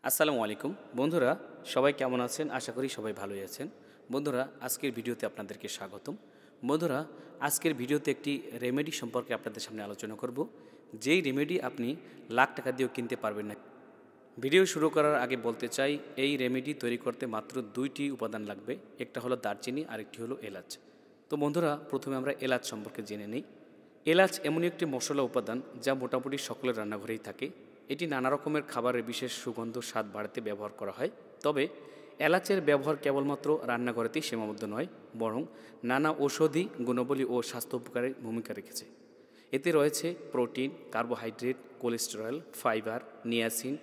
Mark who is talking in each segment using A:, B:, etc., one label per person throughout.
A: আসসালামু আলাইকুম বন্ধুরা, সবাই কেমন আছেন? আশা করি সবাই ভালোই আছেন। বন্ধুরা, আজকের ভিডিওতে আপনাদেরকে স্বাগতম। বন্ধুরা, আজকের ভিডিওতে একটি রেমেডি সম্পর্কে আপনাদের সামনে আলোচনা করব, যেই রেমেডি আপনি লাখ টাকা দিয়েও কিনতে পারবেন না। ভিডিও শুরু করার আগে বলতে চাই, এই রেমেডি তৈরি করতে মাত্র দুইটি উপাদান লাগবে। একটা হলো দারচিনি, আরেকটি হলো এলাচ। তো বন্ধুরা, প্রথমে আমরা এলাচ সম্পর্কে জেনে নিই। এলাচ এমন একটি মশলা উপাদান যা মোটামুটি সকলের রান্নাঘরেই থাকে। এটি নানা রকমের খাবারের বিশেষ সুগন্ধ স্বাদ বাড়াতে ব্যবহার করা হয়। তবে এলাচের ব্যবহার কেবলমাত্র রান্নাঘরেতেই সীমাবদ্ধ নয়, বরং নানা ঔষধি গুণাবলী ও স্বাস্থ্য উপকারে ভূমিকা রেখেছে। এতে রয়েছে protein, carbohydrate, cholesterol, fibre, niacin,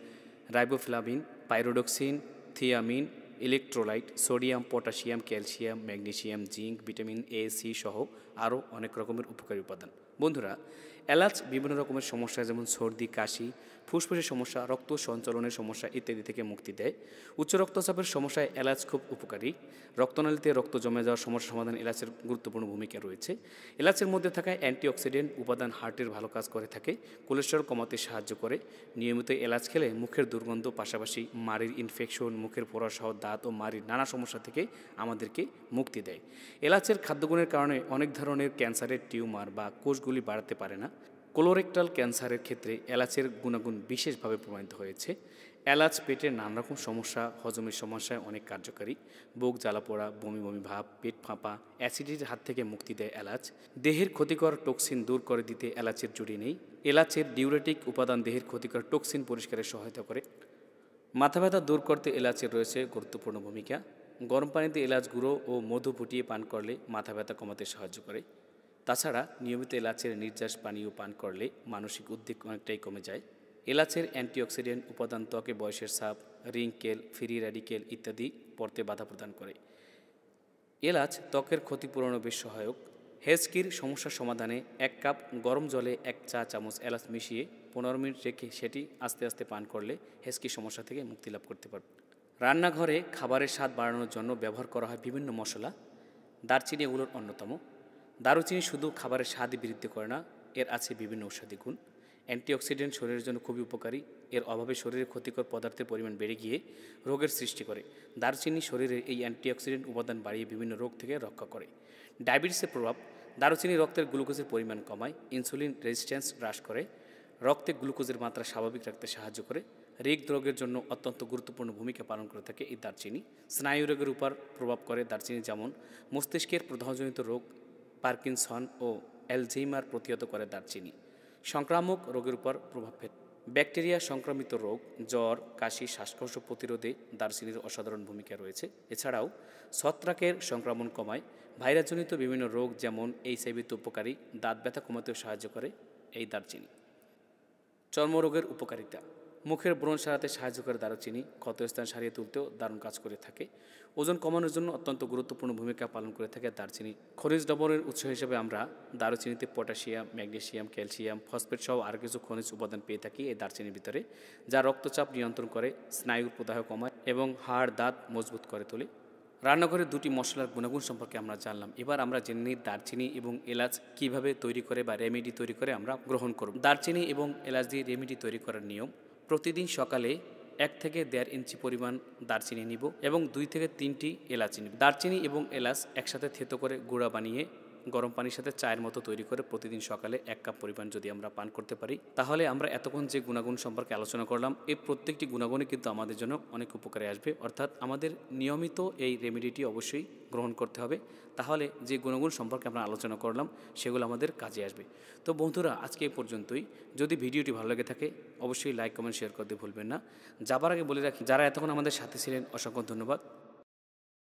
A: riboflavin, pyridoxine, thiamine, electrolyte, sodium, potassium, calcium, magnesium, zinc, vitamin A, C সহ আরও অনেক রকমের উপকারী উপাদান। বন্ধুরা, এলাচ বিভিন্ন রকমের সমস্যা যেমন সর্দি, কাশি, ফুসফুসের সমস্যা, রক্ত সঞ্চালনের সমস্যা ইত্যাদি থেকে মুক্তি দেয়। উচ্চ রক্তচাপের সমস্যায় এলাচ খুব উপকারী। রক্তনালীতে রক্ত জমে যাওয়ার সমস্যা সমাধানে এলাচের গুরুত্বপূর্ণ ভূমিকা রয়েছে। এলাচের মধ্যে থাকা অ্যান্টিঅক্সিডেন্ট উপাদান হার্টের ভালো কাজ করে থাকে, কোলেস্টেরল কমাতে সাহায্য করে। নিয়মিত এলাচ খেলে মুখের দুর্গন্ধ, পাশাপাশি মাড়ির ইনফেকশন, মুখের পোড়া সহ দাঁত ও মাড়ির নানা সমস্যা থেকে আমাদেরকে মুক্তি দেয়। এলাচের খাদ্যগুণের কারণে অনেক ধরনের ক্যান্সারের টিউমার বা কোষগুলি বাড়াতে পারে না। কোলোরেক্টাল ক্যান্সারের ক্ষেত্রে এলাচের গুণাগুণ বিশেষভাবে প্রমাণিত হয়েছে। এলাচ পেটের নানা রকম সমস্যা, হজমের সমস্যায় অনেক কার্যকারী। বুক জ্বালা পোড়া, বমি বমি ভাব, পেট ফাঁপা, অ্যাসিডিটির হাত থেকে মুক্তি দেয় এলাচ। দেহের ক্ষতিকর টক্সিন দূর করে দিতে এলাচের জুড়ি নেই। এলাচের ডিউরেটিক উপাদান দেহের ক্ষতিকর টক্সিন পরিষ্কারে সহায়তা করে। মাথা ব্যথা দূর করতে এলাচের রয়েছে গুরুত্বপূর্ণ ভূমিকা। গরম পানিতে এলাচ গুঁড়ো ও মধু ফুটিয়ে পান করলে মাথা ব্যথা কমাতে সাহায্য করে। তাছাড়া নিয়মিত এলাচের নির্যাস পানীয় পান করলে মানসিক উদ্বেগ অনেকটাই কমে যায়। এলাচের অ্যান্টিঅক্সিডেন্ট উপাদান ত্বকে বয়সের ছাপ, রিঙ্কেল, ফ্রি র্যাডিকেল ইত্যাদি পড়তে বাধা প্রদান করে। এলাচ ত্বকের ক্ষতিপূরণও বেশ সহায়ক। হেঁচকির সমস্যার সমাধানে 1 কাপ গরম জলে 1 চা চামচ এলাচ মিশিয়ে 15 মিনিট রেখে সেটি আস্তে আস্তে পান করলে হেঁচকির সমস্যা থেকে মুক্তি লাভ করতে পারবে। রান্নাঘরে খাবারের স্বাদ বাড়ানোর জন্য ব্যবহার করা হয় বিভিন্ন মশলা। দারচিনি এগুলোর অন্যতম। দারুচিনি শুধু খাবারের স্বাদই বৃদ্ধি করে না, এর আছে বিভিন্ন ঔষধি গুণ। অ্যান্টিঅক্সিডেন্ট শরীরের জন্য খুবই উপকারী। এর অভাবে শরীরে ক্ষতিকর পদার্থের পরিমাণ বেড়ে গিয়ে রোগের সৃষ্টি করে। দারচিনি শরীরে এই অ্যান্টিঅক্সিডেন্ট উপাদান বাড়িয়ে বিভিন্ন রোগ থেকে রক্ষা করে। ডায়াবেটিসের প্রভাব। দারুচিনি রক্তের গ্লুকোজের পরিমাণ কমায়, ইনসুলিন রেজিস্ট্যান্স হ্রাস করে, রক্তে গ্লুকোজের মাত্রা স্বাভাবিক রাখতে সাহায্য করে। হৃদরোগের জন্য অত্যন্ত গুরুত্বপূর্ণ ভূমিকা পালন করে থাকে এই দারচিনি। স্নায়ু রোগের উপর প্রভাব করে দারচিনি, যেমন মস্তিষ্কের প্রদাহজনিত রোগ, পার্কিনসন ও অ্যালঝেইমার প্রতিহত করে দারচিনি। সংক্রামক রোগের উপর প্রভাব ফেলে। ব্যাকটেরিয়া সংক্রামিত রোগ, জ্বর, কাশি, শ্বাসকষ্ট প্রতিরোধে দারচিনির অসাধারণ ভূমিকা রয়েছে। এছাড়াও ছত্রাকের সংক্রমণ কমায়। ভাইরাসজনিত বিভিন্ন রোগ যেমন এইচআইভিতে উপকারী। দাঁত ব্যথা কমাতেও সাহায্য করে এই দারচিনি। চর্মরোগের উপকারিতা। মুখের ব্রণ সারাতে সাহায্য করে দারুচিনি। ক্ষতস্থান সারিয়ে তুলতেও দারুণ কাজ করে থাকে। ওজন কমানোর জন্য অত্যন্ত গুরুত্বপূর্ণ ভূমিকা পালন করে থাকে দারচিনি। খনিজ দ্রবণের উৎস হিসেবে আমরা দারুচিনিতে পটাশিয়াম, ম্যাগনেসিয়াম, ক্যালসিয়াম, ফসফেট সহ আরও কিছু খনিজ উপাদান পেয়ে থাকি এই দারচিনির ভিতরে, যা রক্তচাপ নিয়ন্ত্রণ করে, স্নায়ুর প্রদাহ কমায় এবং হাড় দাঁত মজবুত করে তোলে। রান্নাঘরে দুটি মশলার গুণাগুণ সম্পর্কে আমরা জানলাম। এবার আমরা জেনে নিই দারচিনি এবং এলাচ কিভাবে তৈরি করে বা রেমেডি তৈরি করে আমরা গ্রহণ করব। দারচিনি এবং এলাচ দিয়ে রেমেডি তৈরি করার নিয়ম: প্রতিদিন সকালে 1 থেকে 1.5 ইঞ্চি পরিমাণ দারচিনি নিব এবং 2 থেকে 3টি এলাচি নিব। দারচিনি এবং এলাচ একসাথে থেতো করে গুঁড়া বানিয়ে গরম পানির সাথে চায়ের মতো তৈরি করে প্রতিদিন সকালে 1 কাপ পরিমাণ যদি আমরা পান করতে পারি, তাহলে আমরা এতক্ষণ যে গুণাগুণ সম্পর্কে আলোচনা করলাম, এই প্রত্যেকটি গুণাগুণই কিন্তু আমাদের জন্য অনেক উপকারে আসবে। অর্থাৎ আমাদের নিয়মিত এই রেমেডিটি অবশ্যই গ্রহণ করতে হবে, তাহলে যে গুণাগুণ সম্পর্কে আমরা আলোচনা করলাম সেগুলো আমাদের কাজে আসবে। তো বন্ধুরা, আজকে এই পর্যন্তই। যদি ভিডিওটি ভালো লেগে থাকে অবশ্যই লাইক, কমেন্ট, শেয়ার করতে ভুলবেন না। যাবার আগে বলে রাখি, যারা এতক্ষণ আমাদের সাথে ছিলেন অসংখ্য ধন্যবাদ।